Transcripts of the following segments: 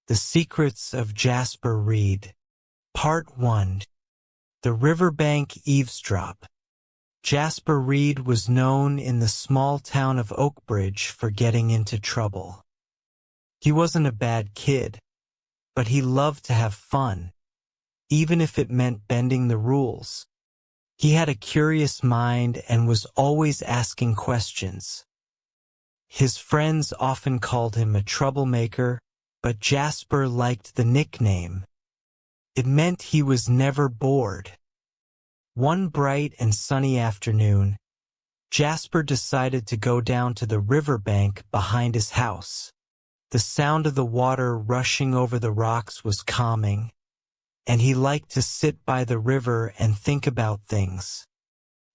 The Secrets of Jasper Reed. Part 1. The Riverbank Eavesdrop. Jasper Reed was known in the small town of Oakbridge for getting into trouble. He wasn't a bad kid, but he loved to have fun, even if it meant bending the rules. He had a curious mind and was always asking questions. His friends often called him a troublemaker, but Jasper liked the nickname. It meant he was never bored. One bright and sunny afternoon, Jasper decided to go down to the riverbank behind his house. The sound of the water rushing over the rocks was calming, and he liked to sit by the river and think about things.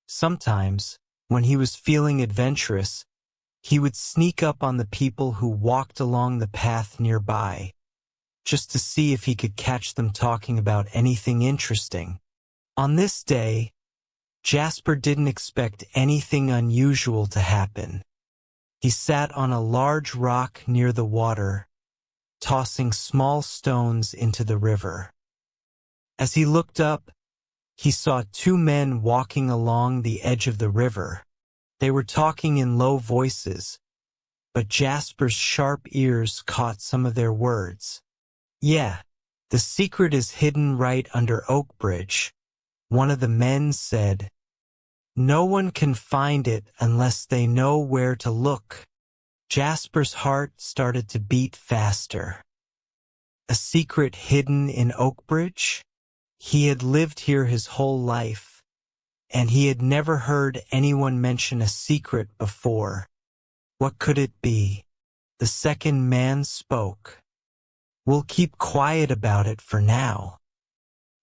Sometimes, when he was feeling adventurous, he would sneak up on the people who walked along the path nearby, just to see if he could catch them talking about anything interesting. On this day, Jasper didn't expect anything unusual to happen. He sat on a large rock near the water, tossing small stones into the river. As he looked up, he saw two men walking along the edge of the river. They were talking in low voices, but Jasper's sharp ears caught some of their words. "Yeah, the secret is hidden right under Oakbridge," one of the men said. "No one can find it unless they know where to look." Jasper's heart started to beat faster. A secret hidden in Oakbridge? He had lived here his whole life, and he had never heard anyone mention a secret before. What could it be? The second man spoke. "We'll keep quiet about it for now.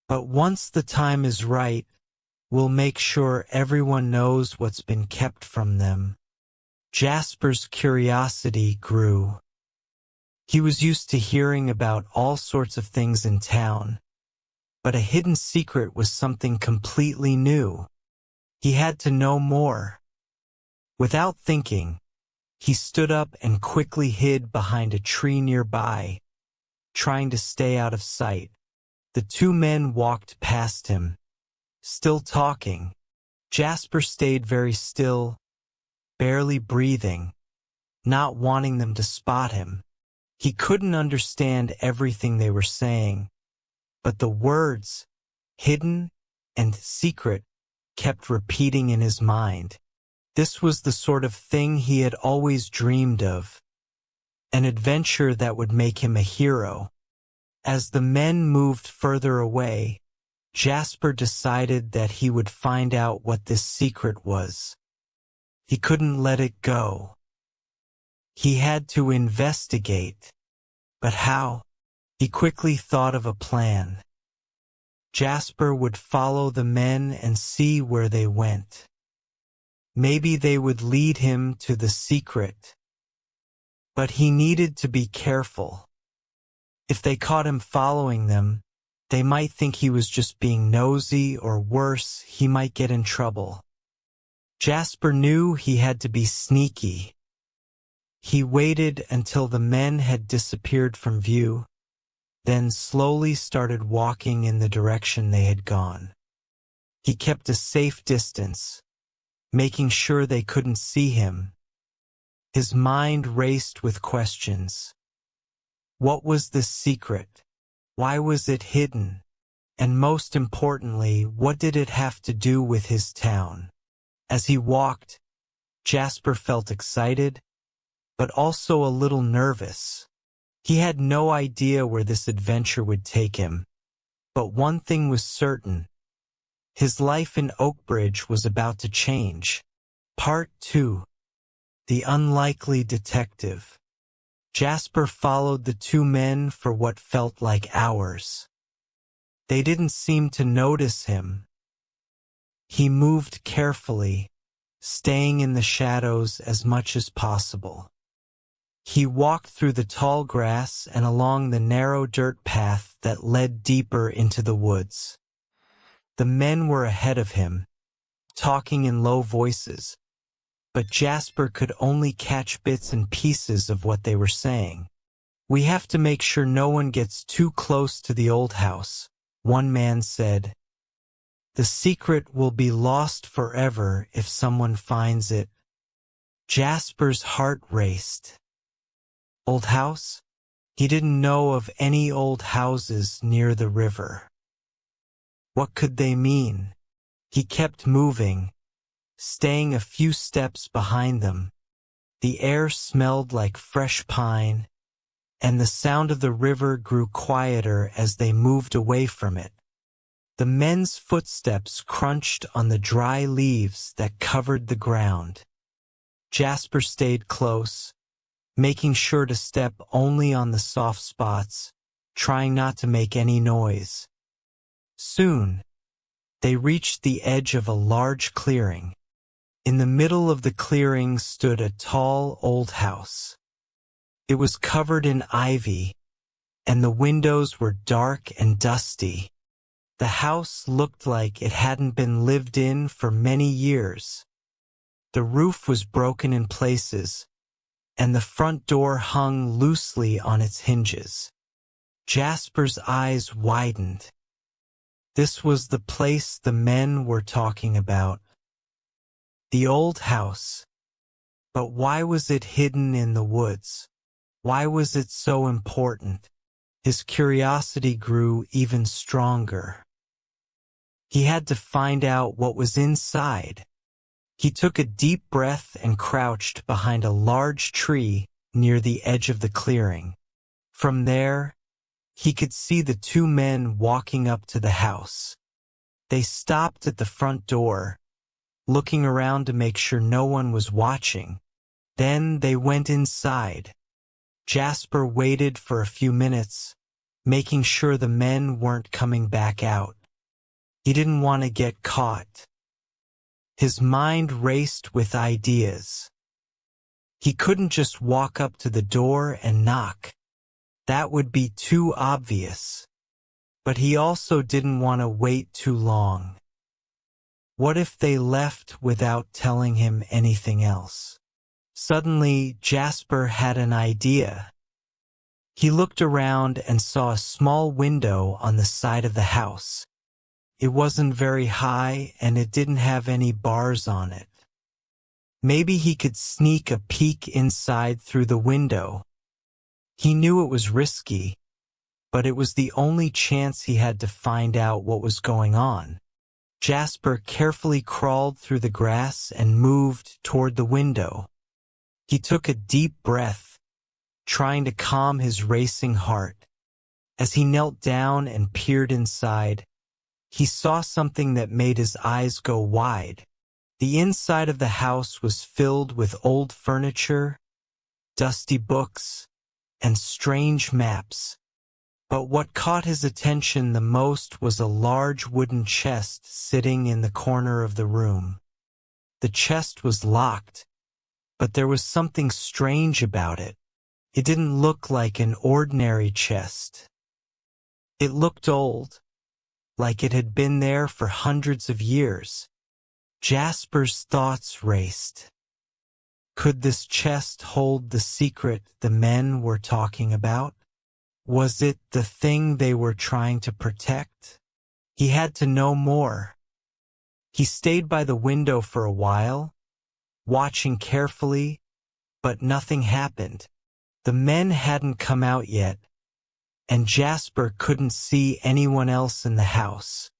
But once the time is right, we'll make sure everyone knows what's been kept from them." Jasper's curiosity grew. He was used to hearing about all sorts of things in town, but a hidden secret was something completely new. He had to know more. Without thinking, he stood up and quickly hid behind a tree nearby, trying to stay out of sight. The two men walked past him, still talking. Jasper stayed very still, barely breathing, not wanting them to spot him. He couldn't understand everything they were saying, but the words, hidden and secret, kept repeating in his mind. This was the sort of thing he had always dreamed of, an adventure that would make him a hero. As the men moved further away, Jasper decided that he would find out what this secret was. He couldn't let it go. He had to investigate. But how? He quickly thought of a plan. Jasper would follow the men and see where they went. Maybe they would lead him to the secret. But he needed to be careful. If they caught him following them, they might think he was just being nosy, or worse, he might get in trouble. Jasper knew he had to be sneaky. He waited until the men had disappeared from view, then slowly started walking in the direction they had gone. He kept a safe distance, making sure they couldn't see him. His mind raced with questions. What was this secret? Why was it hidden? And most importantly, what did it have to do with his town? As he walked, Jasper felt excited, but also a little nervous. He had no idea where this adventure would take him. But one thing was certain. His life in Oakbridge was about to change. Part 2. The Unlikely Detective. Jasper followed the two men for what felt like hours. They didn't seem to notice him. He moved carefully, staying in the shadows as much as possible. He walked through the tall grass and along the narrow dirt path that led deeper into the woods. The men were ahead of him, talking in low voices, but Jasper could only catch bits and pieces of what they were saying. "We have to make sure no one gets too close to the old house," one man said. "The secret will be lost forever if someone finds it." Jasper's heart raced. Old house? He didn't know of any old houses near the river. What could they mean? He kept moving, staying a few steps behind them. The air smelled like fresh pine, and the sound of the river grew quieter as they moved away from it. The men's footsteps crunched on the dry leaves that covered the ground. Jasper stayed close, making sure to step only on the soft spots, trying not to make any noise. Soon, they reached the edge of a large clearing. In the middle of the clearing stood a tall old house. It was covered in ivy, and the windows were dark and dusty. The house looked like it hadn't been lived in for many years. The roof was broken in places, and the front door hung loosely on its hinges. Jasper's eyes widened. This was the place the men were talking about. The old house. But why was it hidden in the woods? Why was it so important? His curiosity grew even stronger. He had to find out what was inside. He took a deep breath and crouched behind a large tree near the edge of the clearing. From there, he could see the two men walking up to the house. They stopped at the front door, looking around to make sure no one was watching. Then they went inside. Jasper waited for a few minutes, making sure the men weren't coming back out. He didn't want to get caught. His mind raced with ideas. He couldn't just walk up to the door and knock. That would be too obvious. But he also didn't want to wait too long. What if they left without telling him anything else? Suddenly, Jasper had an idea. He looked around and saw a small window on the side of the house. It wasn't very high and it didn't have any bars on it. Maybe he could sneak a peek inside through the window. He knew it was risky, but it was the only chance he had to find out what was going on. Jasper carefully crawled through the grass and moved toward the window. He took a deep breath, trying to calm his racing heart. As he knelt down and peered inside, he saw something that made his eyes go wide. The inside of the house was filled with old furniture, dusty books, and strange maps. But what caught his attention the most was a large wooden chest sitting in the corner of the room. The chest was locked, but there was something strange about it. It didn't look like an ordinary chest. It looked old, like it had been there for hundreds of years. Jasper's thoughts raced. Could this chest hold the secret the men were talking about? Was it the thing they were trying to protect? He had to know more. He stayed by the window for a while, watching carefully, but nothing happened. The men hadn't come out yet, and Jasper couldn't see anyone else in the house.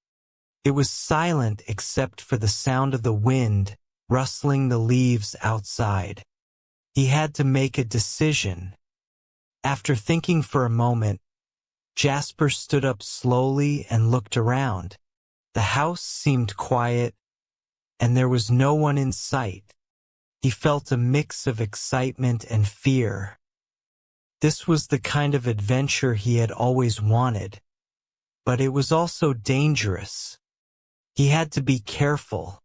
It was silent except for the sound of the wind rustling the leaves outside. He had to make a decision. After thinking for a moment, Jasper stood up slowly and looked around. The house seemed quiet, and there was no one in sight. He felt a mix of excitement and fear. This was the kind of adventure he had always wanted, but it was also dangerous. He had to be careful.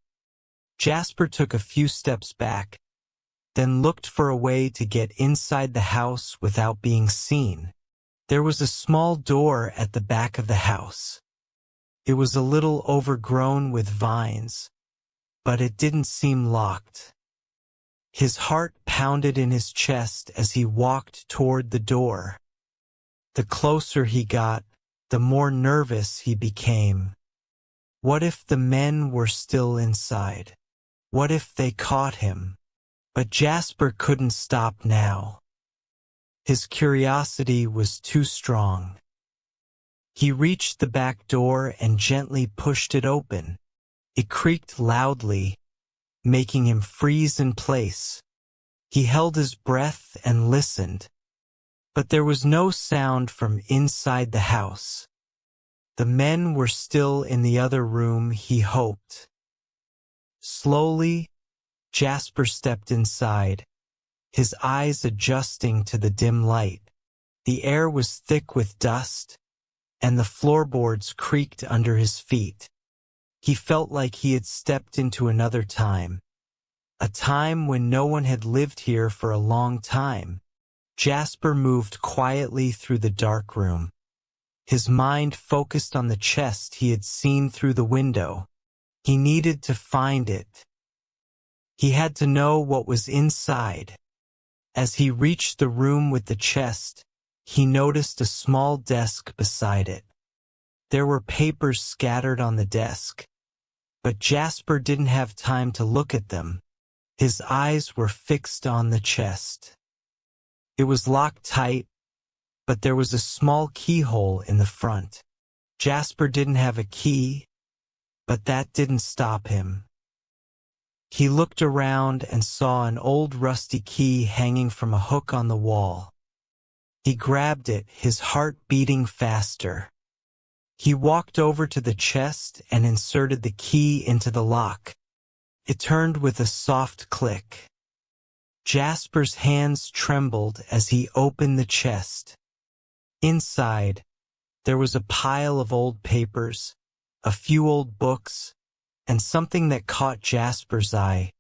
Jasper took a few steps back, then looked for a way to get inside the house without being seen. There was a small door at the back of the house. It was a little overgrown with vines, but it didn't seem locked. His heart pounded in his chest as he walked toward the door. The closer he got, the more nervous he became. What if the men were still inside? What if they caught him? But Jasper couldn't stop now. His curiosity was too strong. He reached the back door and gently pushed it open. It creaked loudly, making him freeze in place. He held his breath and listened, but there was no sound from inside the house. The men were still in the other room, he hoped. Slowly, Jasper stepped inside, his eyes adjusting to the dim light. The air was thick with dust, and the floorboards creaked under his feet. He felt like he had stepped into another time, a time when no one had lived here for a long time. Jasper moved quietly through the dark room, his mind focused on the chest he had seen through the window. He needed to find it. He had to know what was inside. As he reached the room with the chest, he noticed a small desk beside it. There were papers scattered on the desk, but Jasper didn't have time to look at them. His eyes were fixed on the chest. It was locked tight, but there was a small keyhole in the front. Jasper didn't have a key, but that didn't stop him. He looked around and saw an old rusty key hanging from a hook on the wall. He grabbed it, his heart beating faster. He walked over to the chest and inserted the key into the lock. It turned with a soft click. Jasper's hands trembled as he opened the chest. Inside, there was a pile of old papers, a few old books, and something that caught Jasper's eye.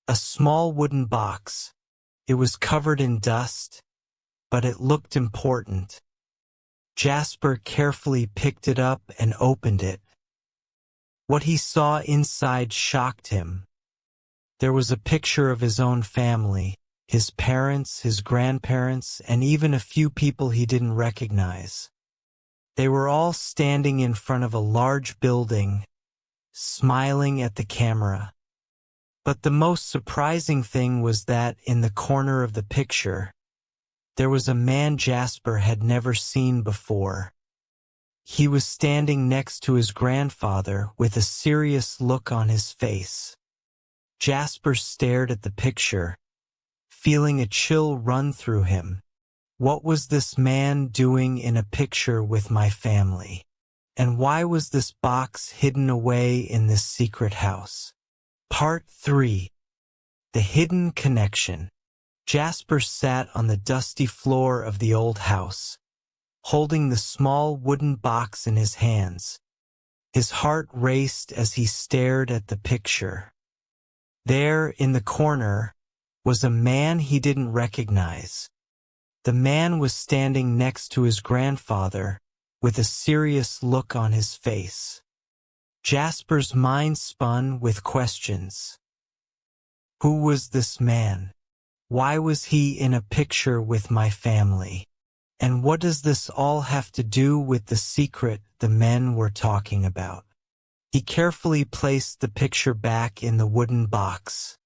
A small wooden box. It was covered in dust, but it looked important. Jasper carefully picked it up and opened it. What he saw inside shocked him. There was a picture of his own family, his parents, his grandparents, and even a few people he didn't recognize. They were all standing in front of a large building, smiling at the camera. But the most surprising thing was that in the corner of the picture, there was a man Jasper had never seen before. He was standing next to his grandfather with a serious look on his face. Jasper stared at the picture, feeling a chill run through him. What was this man doing in a picture with my family? And why was this box hidden away in this secret house? Part 3. The Hidden Connection. Jasper sat on the dusty floor of the old house, holding the small wooden box in his hands. His heart raced as he stared at the picture. There, in the corner, was a man he didn't recognize. The man was standing next to his grandfather, with a serious look on his face. Jasper's mind spun with questions. Who was this man? Why was he in a picture with my family? And what does this all have to do with the secret the men were talking about? He carefully placed the picture back in the wooden box.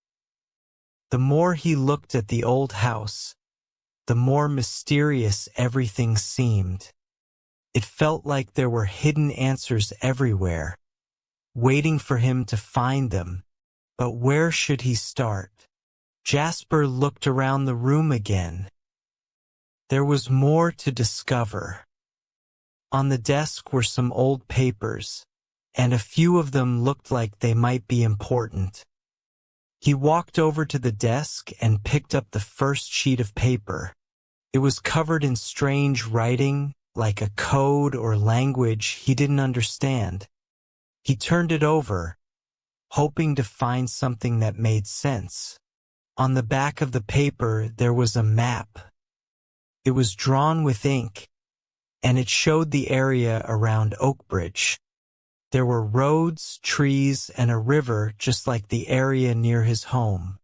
The more he looked at the old house, the more mysterious everything seemed. It felt like there were hidden answers everywhere, waiting for him to find them. But where should he start? Jasper looked around the room again. There was more to discover. On the desk were some old papers, and a few of them looked like they might be important. He walked over to the desk and picked up the first sheet of paper. It was covered in strange writing, like a code or language he didn't understand. He turned it over, hoping to find something that made sense. On the back of the paper there was a map. It was drawn with ink, and it showed the area around Oakbridge. There were roads, trees, and a river just like the area near his home.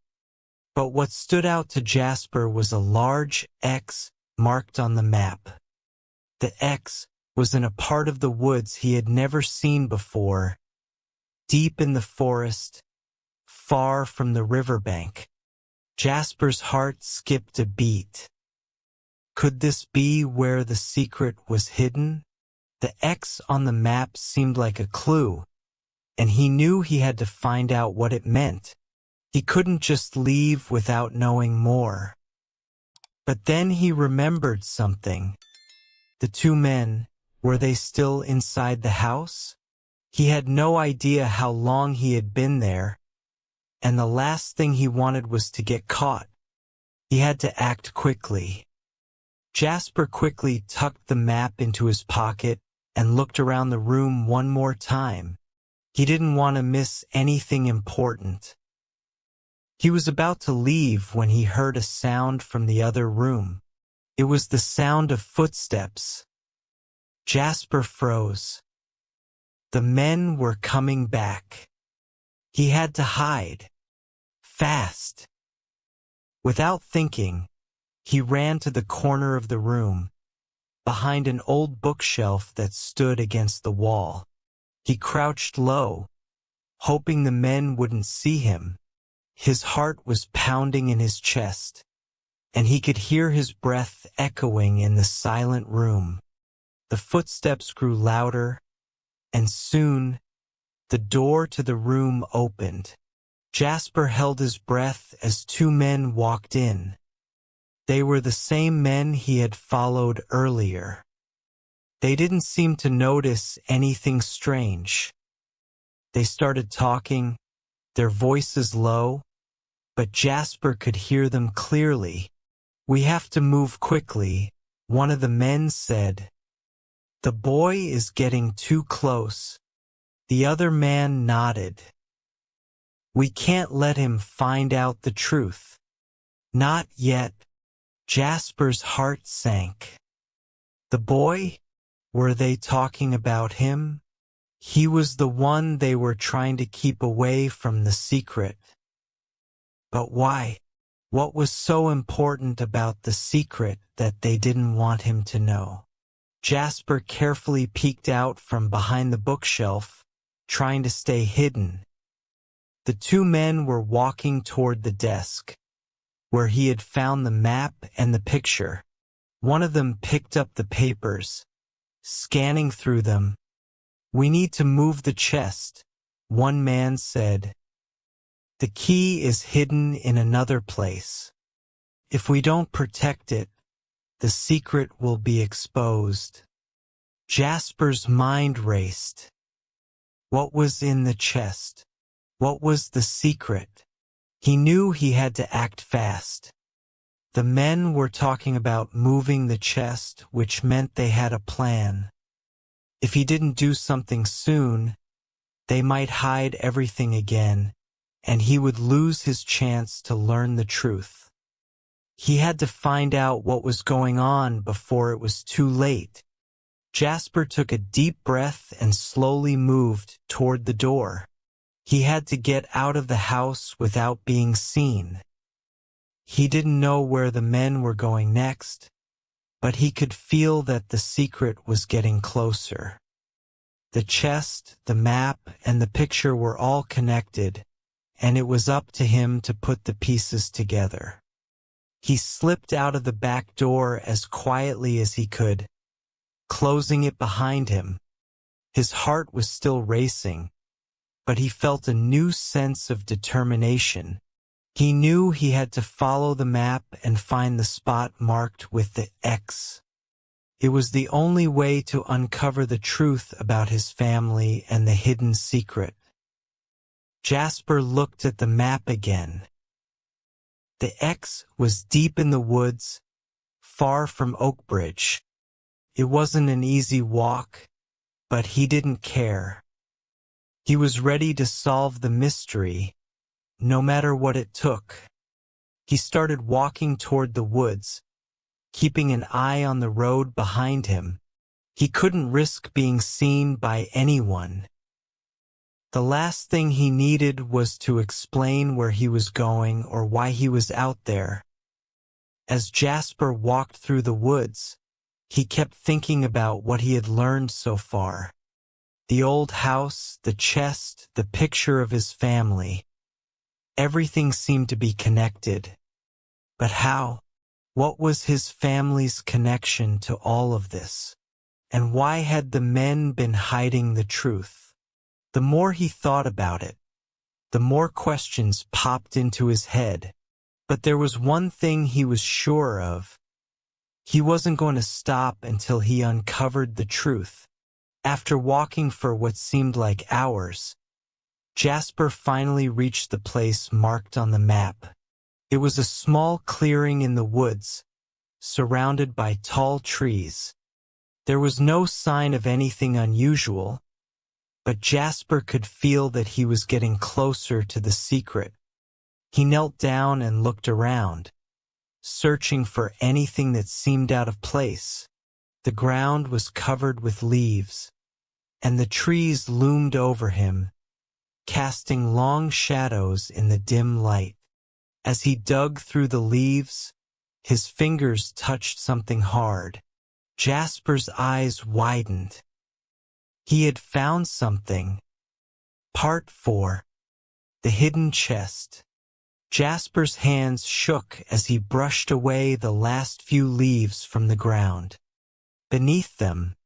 But what stood out to Jasper was a large X marked on the map. The X was in a part of the woods he had never seen before, deep in the forest, far from the riverbank. Jasper's heart skipped a beat. Could this be where the secret was hidden? The X on the map seemed like a clue, and he knew he had to find out what it meant. He couldn't just leave without knowing more. But then he remembered something. The two men, were they still inside the house? He had no idea how long he had been there, and the last thing he wanted was to get caught. He had to act quickly. Jasper quickly tucked the map into his pocket and looked around the room one more time. He didn't want to miss anything important. He was about to leave when he heard a sound from the other room. It was the sound of footsteps. Jasper froze. The men were coming back. He had to hide. Fast. Without thinking, he ran to the corner of the room, behind an old bookshelf that stood against the wall. He crouched low, hoping the men wouldn't see him. His heart was pounding in his chest, and he could hear his breath echoing in the silent room. The footsteps grew louder, and soon, the door to the room opened. Jasper held his breath as two men walked in. They were the same men he had followed earlier. They didn't seem to notice anything strange. They started talking, their voices low, but Jasper could hear them clearly. "We have to move quickly," one of the men said. "The boy is getting too close." The other man nodded. "We can't let him find out the truth." "Not yet." Jasper's heart sank. The boy? Were they talking about him? He was the one they were trying to keep away from the secret. But why? What was so important about the secret that they didn't want him to know? Jasper carefully peeked out from behind the bookshelf, trying to stay hidden. The two men were walking toward the desk, where he had found the map and the picture. One of them picked up the papers, scanning through them. "We need to move the chest," one man said. "The key is hidden in another place. If we don't protect it, the secret will be exposed." Jasper's mind raced. What was in the chest? What was the secret? He knew he had to act fast. The men were talking about moving the chest, which meant they had a plan. If he didn't do something soon, they might hide everything again, and he would lose his chance to learn the truth. He had to find out what was going on before it was too late. Jasper took a deep breath and slowly moved toward the door. He had to get out of the house without being seen. He didn't know where the men were going next, but he could feel that the secret was getting closer. The chest, the map, and the picture were all connected, and it was up to him to put the pieces together. He slipped out of the back door as quietly as he could, closing it behind him. His heart was still racing, but he felt a new sense of determination. He knew he had to follow the map and find the spot marked with the X. It was the only way to uncover the truth about his family and the hidden secret. Jasper looked at the map again. The X was deep in the woods, far from Oakbridge. It wasn't an easy walk, but he didn't care. He was ready to solve the mystery, no matter what it took. He started walking toward the woods, keeping an eye on the road behind him. He couldn't risk being seen by anyone. The last thing he needed was to explain where he was going or why he was out there. As Jasper walked through the woods, He kept thinking about what he had learned so far. The old house, the chest, the picture of his family. Everything seemed to be connected. But how? What was his family's connection to all of this? And why had the men been hiding the truth? The more he thought about it, the more questions popped into his head. But there was one thing he was sure of. He wasn't going to stop until he uncovered the truth. After walking for what seemed like hours, Jasper finally reached the place marked on the map. It was a small clearing in the woods, surrounded by tall trees. There was no sign of anything unusual, but Jasper could feel that he was getting closer to the secret. He knelt down and looked around, searching for anything that seemed out of place. The ground was covered with leaves, and the trees loomed over him, casting long shadows in the dim light. As he dug through the leaves, his fingers touched something hard. Jasper's eyes widened. He had found something. Part 4. The Hidden Chest. Jasper's hands shook as he brushed away the last few leaves from the ground. Beneath them,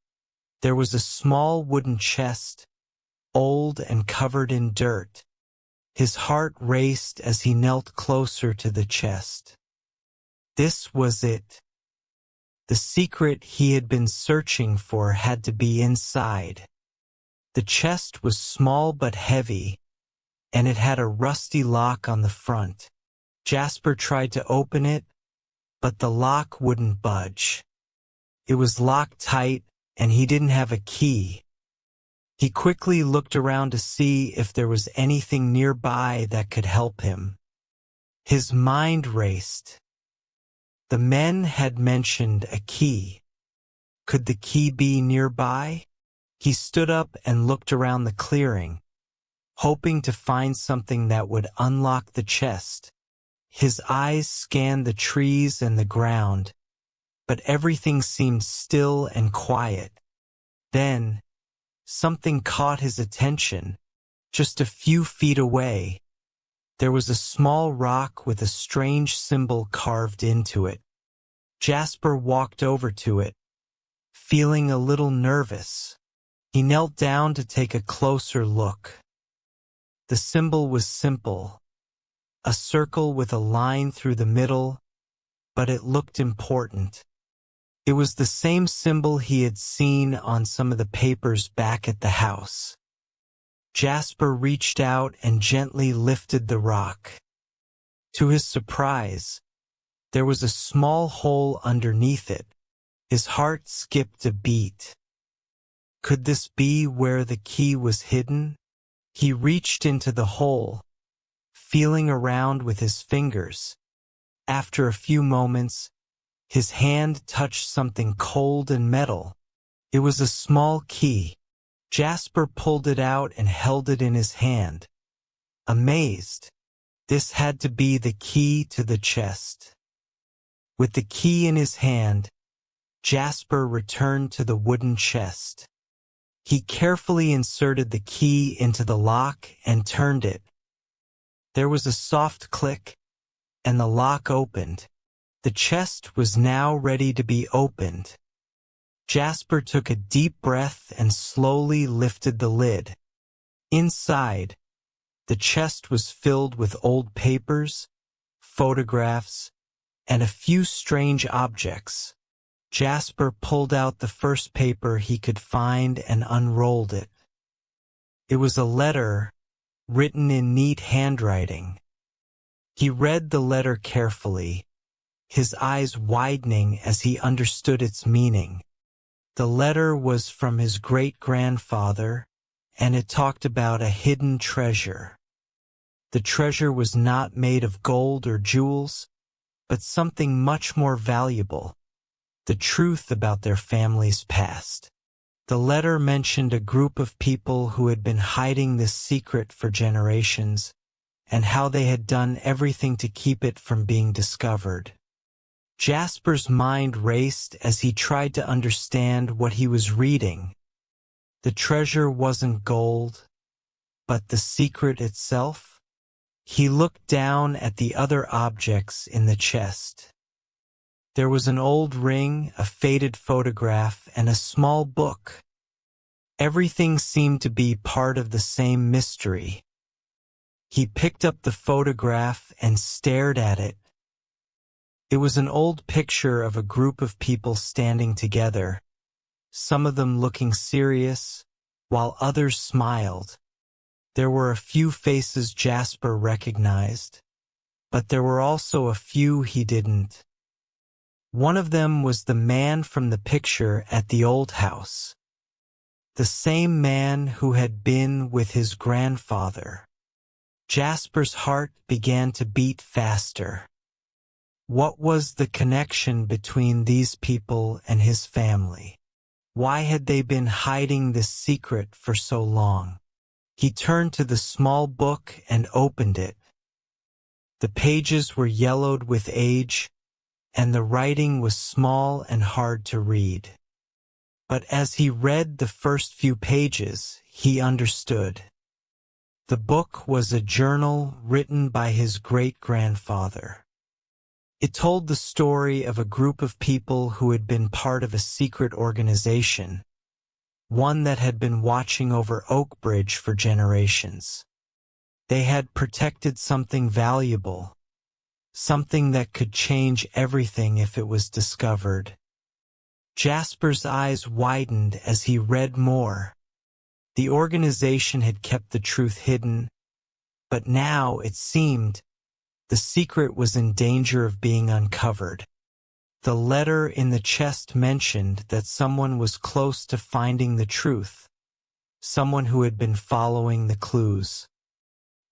there was a small wooden chest, old and covered in dirt. His heart raced as he knelt closer to the chest. This was it. The secret he had been searching for had to be inside. The chest was small but heavy, and it had a rusty lock on the front. Jasper tried to open it, but the lock wouldn't budge. It was locked tight, and he didn't have a key. He quickly looked around to see if there was anything nearby that could help him. His mind raced. The men had mentioned a key. Could the key be nearby? He stood up and looked around the clearing, hoping to find something that would unlock the chest. His eyes scanned the trees and the ground, but everything seemed still and quiet. Then, something caught his attention. Just a few feet away, there was a small rock with a strange symbol carved into it. Jasper walked over to it, feeling a little nervous. He knelt down to take a closer look. The symbol was simple, a circle with a line through the middle, but it looked important. It was the same symbol he had seen on some of the papers back at the house. Jasper reached out and gently lifted the rock. To his surprise, there was a small hole underneath it. His heart skipped a beat. Could this be where the key was hidden? He reached into the hole, feeling around with his fingers. After a few moments, his hand touched something cold and metal. It was a small key. Jasper pulled it out and held it in his hand. Amazed, this had to be the key to the chest. With the key in his hand, Jasper returned to the wooden chest. He carefully inserted the key into the lock and turned it. There was a soft click, and the lock opened. The chest was now ready to be opened. Jasper took a deep breath and slowly lifted the lid. Inside, the chest was filled with old papers, photographs, and a few strange objects. Jasper pulled out the first paper he could find and unrolled it. It was a letter written in neat handwriting. He read the letter carefully, his eyes widening as he understood its meaning. The letter was from his great-grandfather, and it talked about a hidden treasure. The treasure was not made of gold or jewels, but something much more valuable, the truth about their family's past. The letter mentioned a group of people who had been hiding this secret for generations, and how they had done everything to keep it from being discovered. Jasper's mind raced as he tried to understand what he was reading. The treasure wasn't gold, but the secret itself? He looked down at the other objects in the chest. There was an old ring, a faded photograph, and a small book. Everything seemed to be part of the same mystery. He picked up the photograph and stared at it. It was an old picture of a group of people standing together, some of them looking serious, while others smiled. There were a few faces Jasper recognized, but there were also a few he didn't. One of them was the man from the picture at the old house. The same man who had been with his grandfather. Jasper's heart began to beat faster. What was the connection between these people and his family? Why had they been hiding this secret for so long? He turned to the small book and opened it. The pages were yellowed with age, and the writing was small and hard to read. But as he read the first few pages, he understood. The book was a journal written by his great-grandfather. It told the story of a group of people who had been part of a secret organization, one that had been watching over Oakbridge for generations. They had protected something valuable, something that could change everything if it was discovered. Jasper's eyes widened as he read more. The organization had kept the truth hidden, but now, it seemed, the secret was in danger of being uncovered. The letter in the chest mentioned that someone was close to finding the truth, someone who had been following the clues.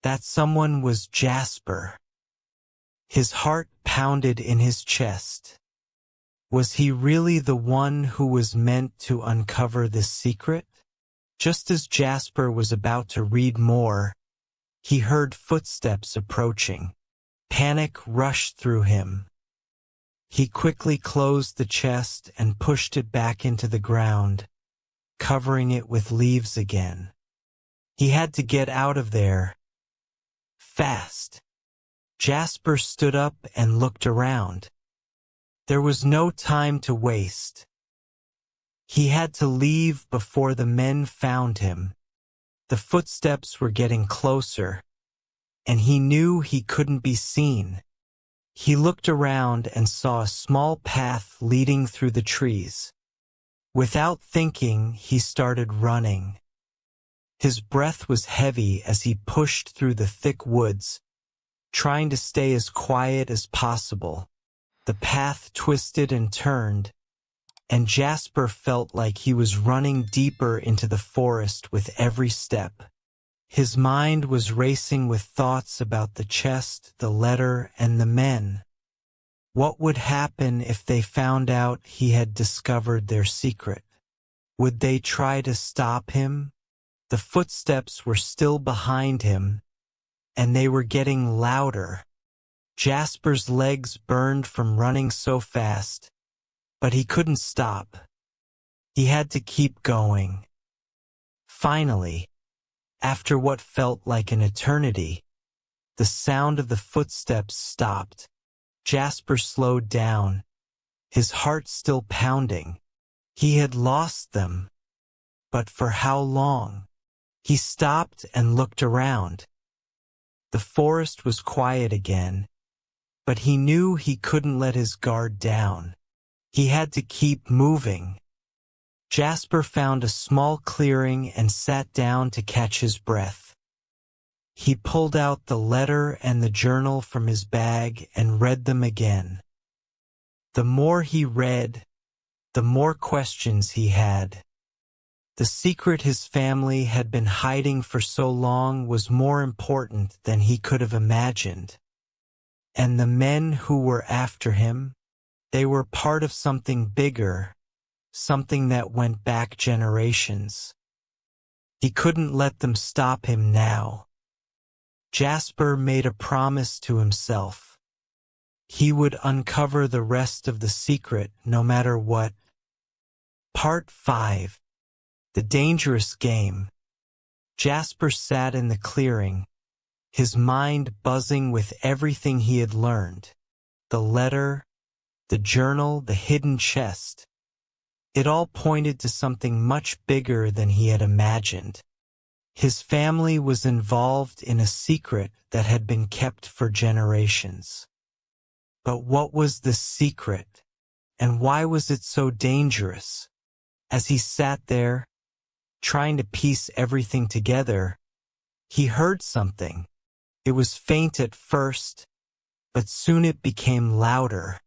That someone was Jasper. His heart pounded in his chest. Was he really the one who was meant to uncover this secret? Just as Jasper was about to read more, he heard footsteps approaching. Panic rushed through him. He quickly closed the chest and pushed it back into the ground, covering it with leaves again. He had to get out of there. Fast. Jasper stood up and looked around. There was no time to waste. He had to leave before the men found him. The footsteps were getting closer, and he knew he couldn't be seen. He looked around and saw a small path leading through the trees. Without thinking, he started running. His breath was heavy as he pushed through the thick woods, trying to stay as quiet as possible. The path twisted and turned, and Jasper felt like he was running deeper into the forest with every step. His mind was racing with thoughts about the chest, the letter, and the men. What would happen if they found out he had discovered their secret? Would they try to stop him? The footsteps were still behind him, and they were getting louder. Jasper's legs burned from running so fast, but he couldn't stop. He had to keep going. Finally, after what felt like an eternity, the sound of the footsteps stopped. Jasper slowed down, his heart still pounding. He had lost them. But for how long? He stopped and looked around. The forest was quiet again, but he knew he couldn't let his guard down. He had to keep moving. Jasper found a small clearing and sat down to catch his breath. He pulled out the letter and the journal from his bag and read them again. The more he read, the more questions he had. The secret his family had been hiding for so long was more important than he could have imagined. And the men who were after him, they were part of something bigger, something that went back generations. He couldn't let them stop him now. Jasper made a promise to himself. He would uncover the rest of the secret no matter what. Part 5. The Dangerous Game. Jasper sat in the clearing, his mind buzzing with everything he had learned. The letter, the journal, the hidden chest. It all pointed to something much bigger than he had imagined. His family was involved in a secret that had been kept for generations. But what was this secret, and why was it so dangerous? As he sat there, trying to piece everything together, he heard something. It was faint at first, but soon it became louder.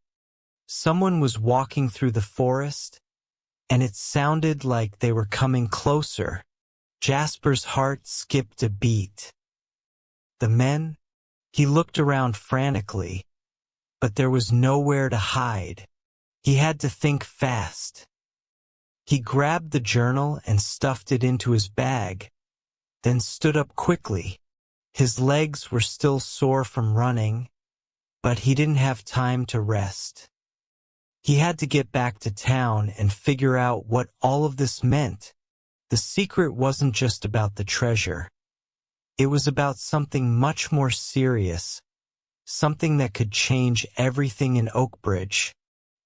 Someone was walking through the forest, and it sounded like they were coming closer. Jasper's heart skipped a beat. The men? He looked around frantically, but there was nowhere to hide. He had to think fast. He grabbed the journal and stuffed it into his bag, then stood up quickly. His legs were still sore from running, but he didn't have time to rest. He had to get back to town and figure out what all of this meant. The secret wasn't just about the treasure. It was about something much more serious, something that could change everything in Oakbridge.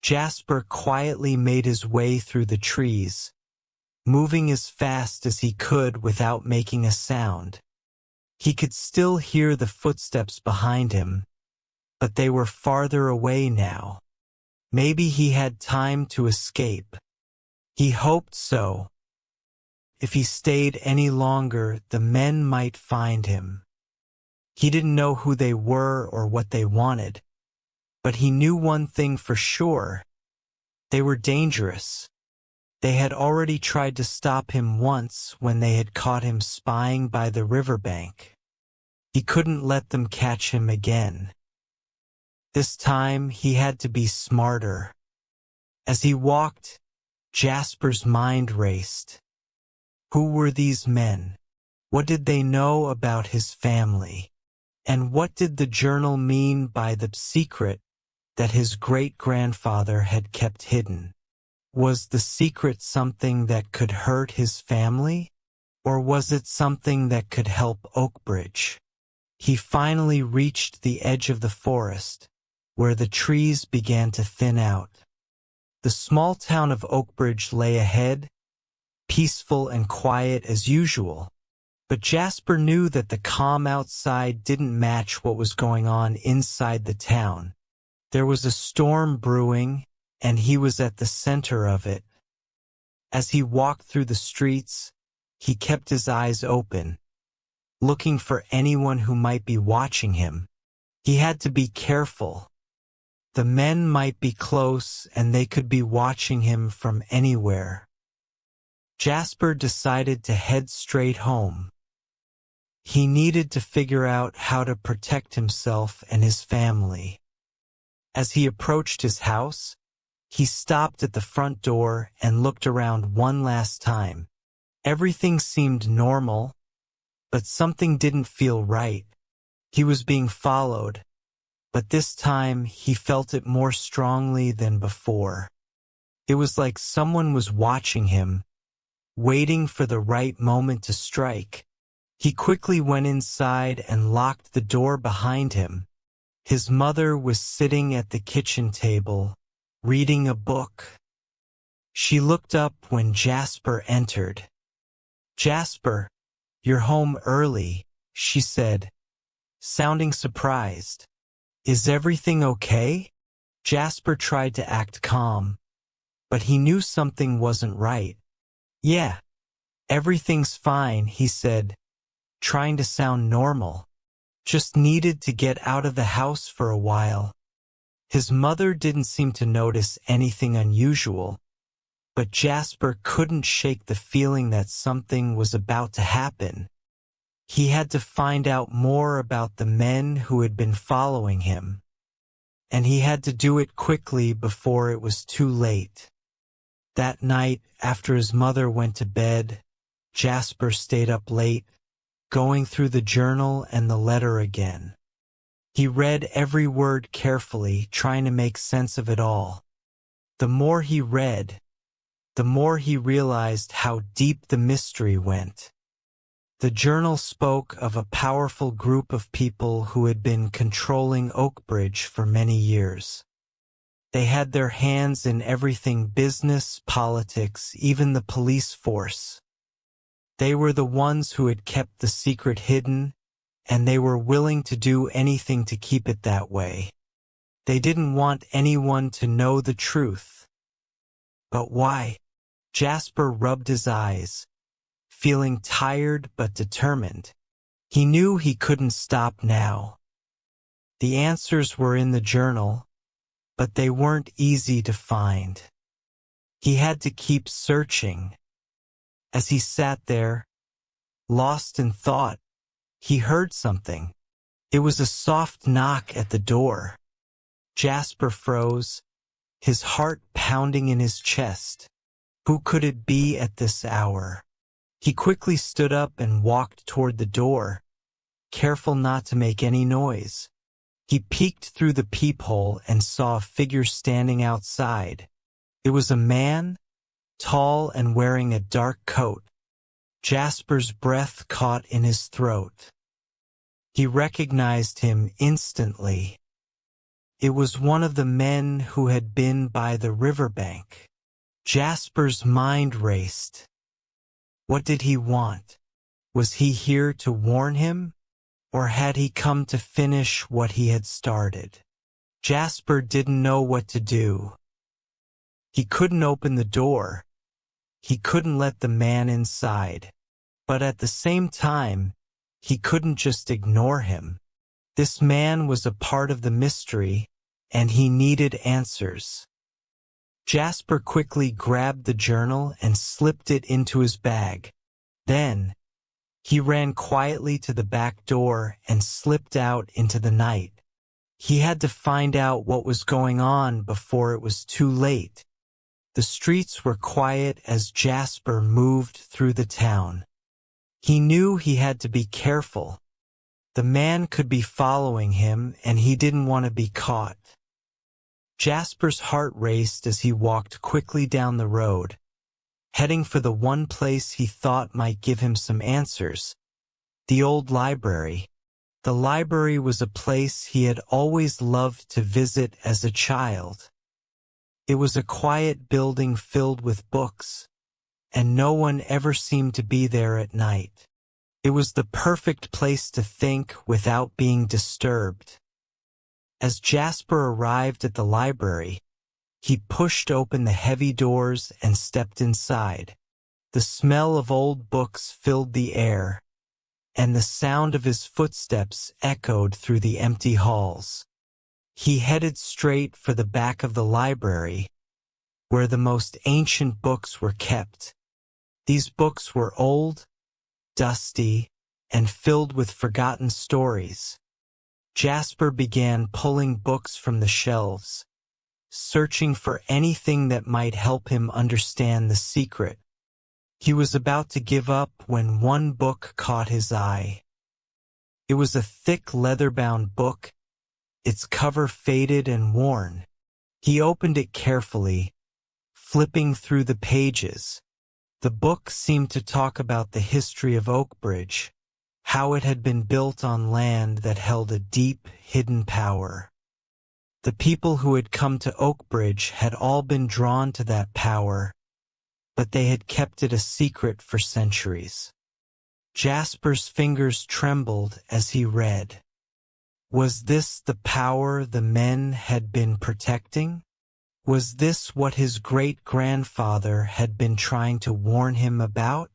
Jasper quietly made his way through the trees, moving as fast as he could without making a sound. He could still hear the footsteps behind him, but they were farther away now. Maybe he had time to escape. He hoped so. If he stayed any longer, the men might find him. He didn't know who they were or what they wanted, but he knew one thing for sure. They were dangerous. They had already tried to stop him once when they had caught him spying by the riverbank. He couldn't let them catch him again. This time he had to be smarter. As he walked, Jasper's mind raced. Who were these men? What did they know about his family? And what did the journal mean by the secret that his great-grandfather had kept hidden? Was the secret something that could hurt his family? Or was it something that could help Oakbridge? He finally reached the edge of the forest, where the trees began to thin out. The small town of Oakbridge lay ahead, peaceful and quiet as usual. But Jasper knew that the calm outside didn't match what was going on inside the town. There was a storm brewing, and he was at the center of it. As he walked through the streets, he kept his eyes open, looking for anyone who might be watching him. He had to be careful. The men might be close, and they could be watching him from anywhere. Jasper decided to head straight home. He needed to figure out how to protect himself and his family. As he approached his house, he stopped at the front door and looked around one last time. Everything seemed normal, but something didn't feel right. He was being followed, but this time he felt it more strongly than before. It was like someone was watching him, waiting for the right moment to strike. He quickly went inside and locked the door behind him. His mother was sitting at the kitchen table, reading a book. She looked up when Jasper entered. "Jasper, you're home early," she said, sounding surprised. "Is everything okay?" Jasper tried to act calm, but he knew something wasn't right. "Yeah, everything's fine," he said, trying to sound normal. "Just needed to get out of the house for a while." His mother didn't seem to notice anything unusual, but Jasper couldn't shake the feeling that something was about to happen. He had to find out more about the men who had been following him, and he had to do it quickly before it was too late. That night, after his mother went to bed, Jasper stayed up late, going through the journal and the letter again. He read every word carefully, trying to make sense of it all. The more he read, the more he realized how deep the mystery went. The journal spoke of a powerful group of people who had been controlling Oakbridge for many years. They had their hands in everything: business, politics, even the police force. They were the ones who had kept the secret hidden, and they were willing to do anything to keep it that way. They didn't want anyone to know the truth. But why? Jasper rubbed his eyes, feeling tired but determined. He knew he couldn't stop now. The answers were in the journal, but they weren't easy to find. He had to keep searching. As he sat there, lost in thought, he heard something. It was a soft knock at the door. Jasper froze, his heart pounding in his chest. Who could it be at this hour? He quickly stood up and walked toward the door, careful not to make any noise. He peeked through the peephole and saw a figure standing outside. It was a man, tall and wearing a dark coat. Jasper's breath caught in his throat. He recognized him instantly. It was one of the men who had been by the riverbank. Jasper's mind raced. What did he want? Was he here to warn him, or had he come to finish what he had started? Jasper didn't know what to do. He couldn't open the door. He couldn't let the man inside. But at the same time, he couldn't just ignore him. This man was a part of the mystery, and he needed answers. Jasper quickly grabbed the journal and slipped it into his bag. Then, he ran quietly to the back door and slipped out into the night. He had to find out what was going on before it was too late. The streets were quiet as Jasper moved through the town. He knew he had to be careful. The man could be following him, and he didn't want to be caught. Jasper's heart raced as he walked quickly down the road, heading for the one place he thought might give him some answers: the old library. The library was a place he had always loved to visit as a child. It was a quiet building filled with books, and no one ever seemed to be there at night. It was the perfect place to think without being disturbed. As Jasper arrived at the library, he pushed open the heavy doors and stepped inside. The smell of old books filled the air, and the sound of his footsteps echoed through the empty halls. He headed straight for the back of the library, where the most ancient books were kept. These books were old, dusty, and filled with forgotten stories. Jasper began pulling books from the shelves, searching for anything that might help him understand the secret. He was about to give up when one book caught his eye. It was a thick leather-bound book, its cover faded and worn. He opened it carefully, flipping through the pages. The book seemed to talk about the history of Oakbridge, how it had been built on land that held a deep, hidden power. The people who had come to Oakbridge had all been drawn to that power, but they had kept it a secret for centuries. Jasper's fingers trembled as he read. Was this the power the men had been protecting? Was this what his great-grandfather had been trying to warn him about?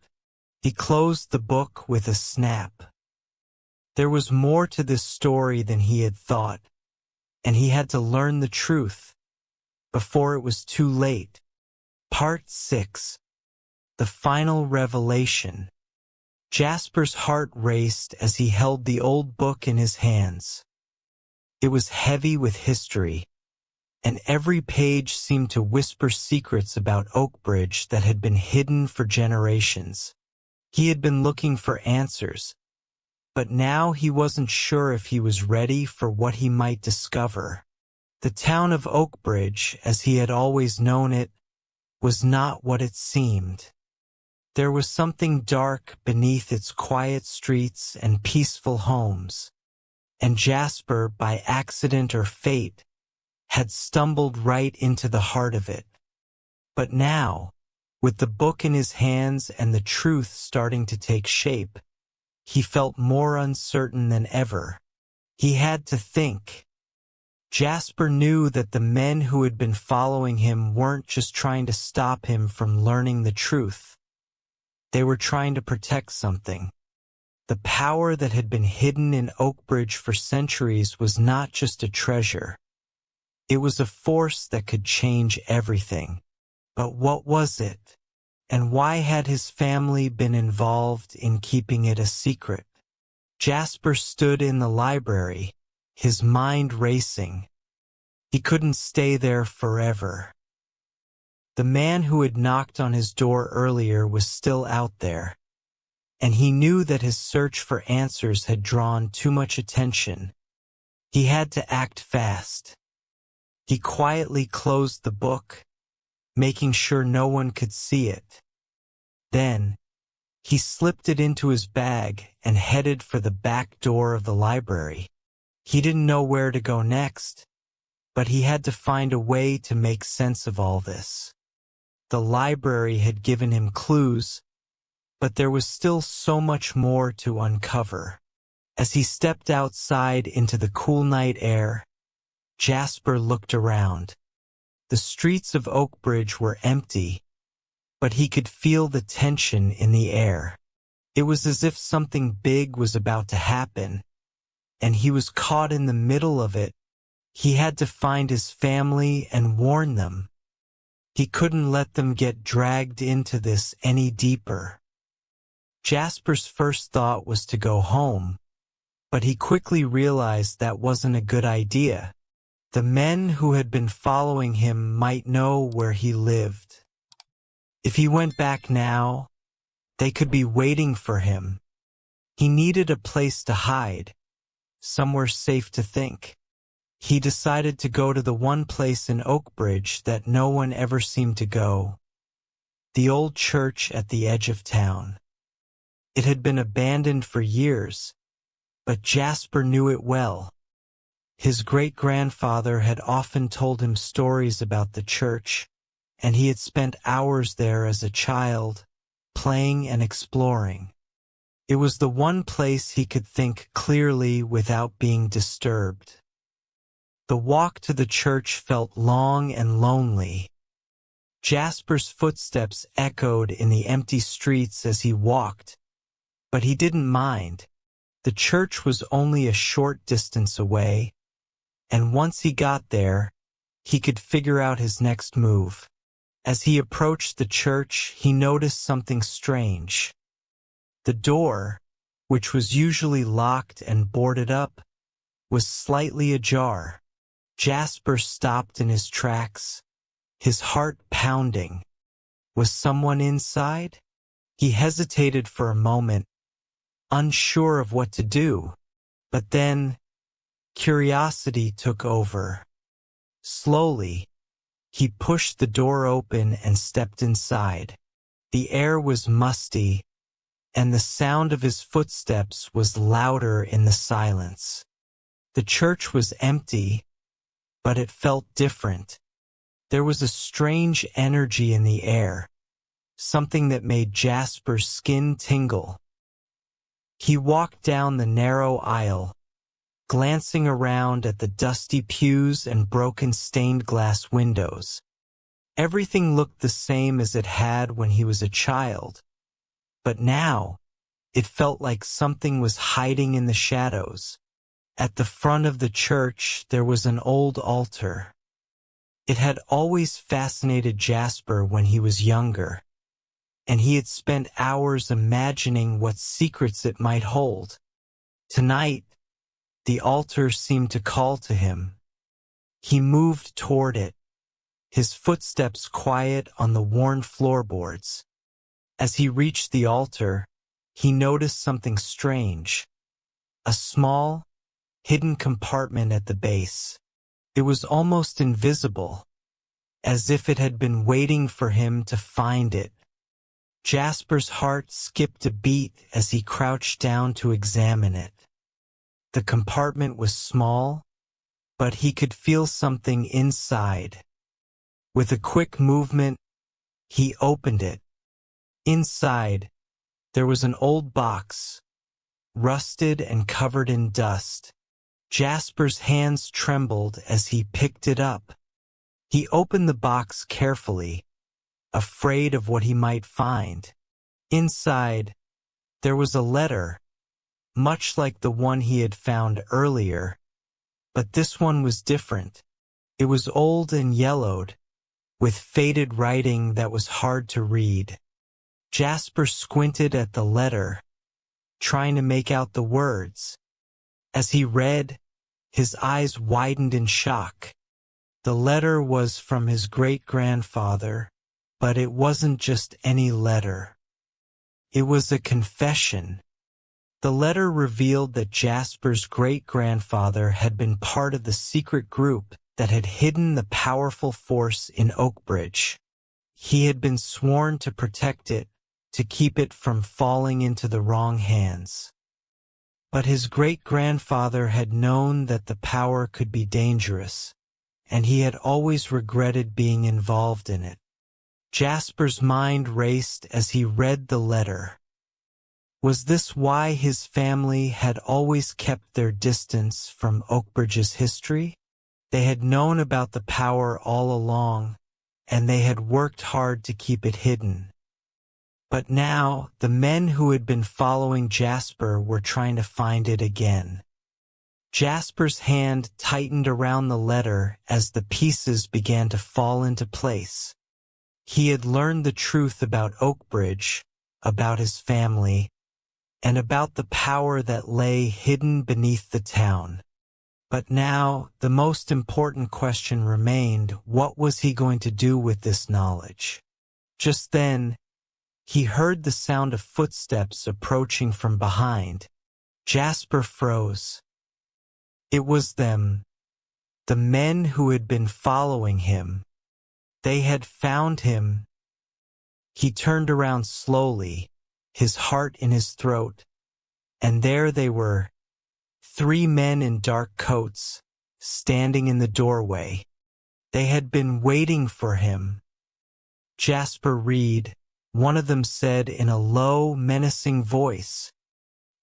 He closed the book with a snap. There was more to this story than he had thought, and he had to learn the truth before it was too late. Part 6. The Final Revelation. Jasper's heart raced as he held the old book in his hands. It was heavy with history, and every page seemed to whisper secrets about Oakbridge that had been hidden for generations. He had been looking for answers, but now he wasn't sure if he was ready for what he might discover. The town of Oakbridge, as he had always known it, was not what it seemed. There was something dark beneath its quiet streets and peaceful homes, and Jasper, by accident or fate, had stumbled right into the heart of it. But now, with the book in his hands and the truth starting to take shape, he felt more uncertain than ever. He had to think. Jasper knew that the men who had been following him weren't just trying to stop him from learning the truth. They were trying to protect something. The power that had been hidden in Oakbridge for centuries was not just a treasure. It was a force that could change everything. But what was it? And why had his family been involved in keeping it a secret? Jasper stood in the library, his mind racing. He couldn't stay there forever. The man who had knocked on his door earlier was still out there, and he knew that his search for answers had drawn too much attention. He had to act fast. He quietly closed the book, making sure no one could see it. Then, he slipped it into his bag and headed for the back door of the library. He didn't know where to go next, but he had to find a way to make sense of all this. The library had given him clues, but there was still so much more to uncover. As he stepped outside into the cool night air, Jasper looked around. The streets of Oakbridge were empty, but he could feel the tension in the air. It was as if something big was about to happen, and he was caught in the middle of it. He had to find his family and warn them. He couldn't let them get dragged into this any deeper. Jasper's first thought was to go home, but he quickly realized that wasn't a good idea. The men who had been following him might know where he lived. If he went back now, they could be waiting for him. He needed a place to hide, somewhere safe to think. He decided to go to the one place in Oakbridge that no one ever seemed to go, the old church at the edge of town. It had been abandoned for years, but Jasper knew it well. His great-grandfather had often told him stories about the church, and he had spent hours there as a child, playing and exploring. It was the one place he could think clearly without being disturbed. The walk to the church felt long and lonely. Jasper's footsteps echoed in the empty streets as he walked, but he didn't mind. The church was only a short distance away, and once he got there, he could figure out his next move. As he approached the church, he noticed something strange. The door, which was usually locked and boarded up, was slightly ajar. Jasper stopped in his tracks, his heart pounding. Was someone inside? He hesitated for a moment, unsure of what to do, but then curiosity took over. Slowly, he pushed the door open and stepped inside. The air was musty, and the sound of his footsteps was louder in the silence. The church was empty, but it felt different. There was a strange energy in the air, something that made Jasper's skin tingle. He walked down the narrow aisle, glancing around at the dusty pews and broken stained glass windows. Everything looked the same as it had when he was a child, but now it felt like something was hiding in the shadows. At the front of the church there was an old altar. It had always fascinated Jasper when he was younger, and he had spent hours imagining what secrets it might hold. Tonight, the altar seemed to call to him. He moved toward it, his footsteps quiet on the worn floorboards. As he reached the altar, he noticed something strange. a small, hidden compartment at the base. It was almost invisible, as if it had been waiting for him to find it. Jasper's heart skipped a beat as he crouched down to examine it. The compartment was small, but he could feel something inside. With a quick movement, he opened it. Inside, there was an old box, rusted and covered in dust. Jasper's hands trembled as he picked it up. He opened the box carefully, afraid of what he might find. Inside, there was a letter, much like the one he had found earlier, but this one was different. It was old and yellowed, with faded writing that was hard to read. Jasper squinted at the letter, trying to make out the words. As he read, his eyes widened in shock. The letter was from his great-grandfather, but it wasn't just any letter. It was a confession. The letter revealed that Jasper's great-grandfather had been part of the secret group that had hidden the powerful force in Oakbridge. He had been sworn to protect it, to keep it from falling into the wrong hands. But his great-grandfather had known that the power could be dangerous, and he had always regretted being involved in it. Jasper's mind raced as he read the letter. Was this why his family had always kept their distance from Oakbridge's history? They had known about the power all along, and they had worked hard to keep it hidden. But now, the men who had been following Jasper were trying to find it again. Jasper's hand tightened around the letter as the pieces began to fall into place. He had learned the truth about Oakbridge, about his family, and about the power that lay hidden beneath the town. But now, the most important question remained: what was he going to do with this knowledge? Just then, he heard the sound of footsteps approaching from behind. Jasper froze. It was them, the men who had been following him. They had found him. He turned around slowly, his heart in his throat, and there they were, 3 men in dark coats, standing in the doorway. They had been waiting for him. Jasper Reed, one of them said in a low, menacing voice.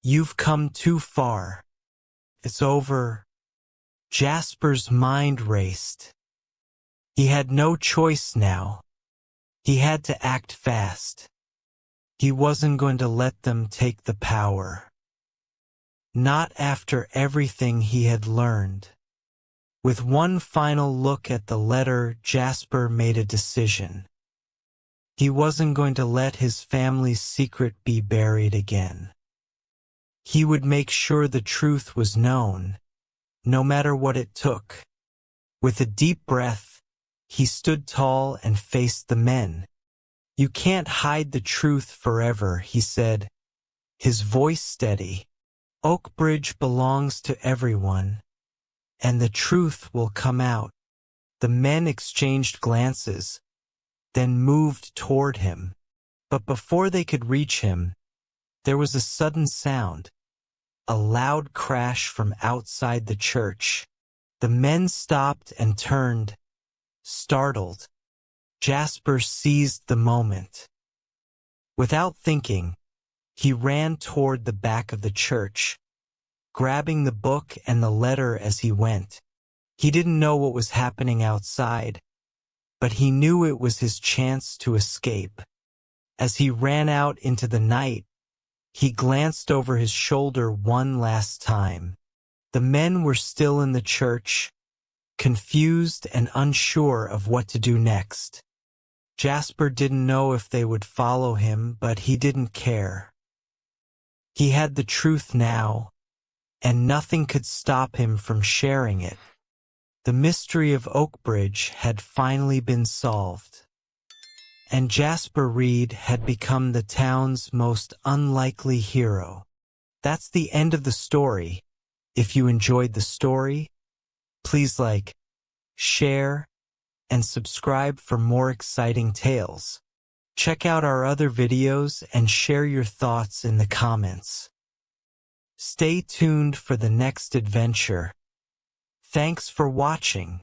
"You've come too far. It's over." Jasper's mind raced. He had no choice now. He had to act fast. He wasn't going to let them take the power. Not after everything he had learned. With one final look at the letter, Jasper made a decision. He wasn't going to let his family's secret be buried again. He would make sure the truth was known, no matter what it took. With a deep breath, he stood tall and faced the men. "You can't hide the truth forever," he said, his voice steady. "Oakbridge belongs to everyone, and the truth will come out." The men exchanged glances, then moved toward him. But before they could reach him, there was a sudden sound, a loud crash from outside the church. The men stopped and turned, startled. Jasper seized the moment. Without thinking, he ran toward the back of the church, grabbing the book and the letter as he went. He didn't know what was happening outside, but he knew it was his chance to escape. As he ran out into the night, he glanced over his shoulder one last time. The men were still in the church, confused and unsure of what to do next. Jasper didn't know if they would follow him, but he didn't care. He had the truth now, and nothing could stop him from sharing it. The mystery of Oakbridge had finally been solved, and Jasper Reed had become the town's most unlikely hero. That's the end of the story. If you enjoyed the story, please like, share, and subscribe for more exciting tales. Check out our other videos and share your thoughts in the comments. Stay tuned for the next adventure. Thanks for watching.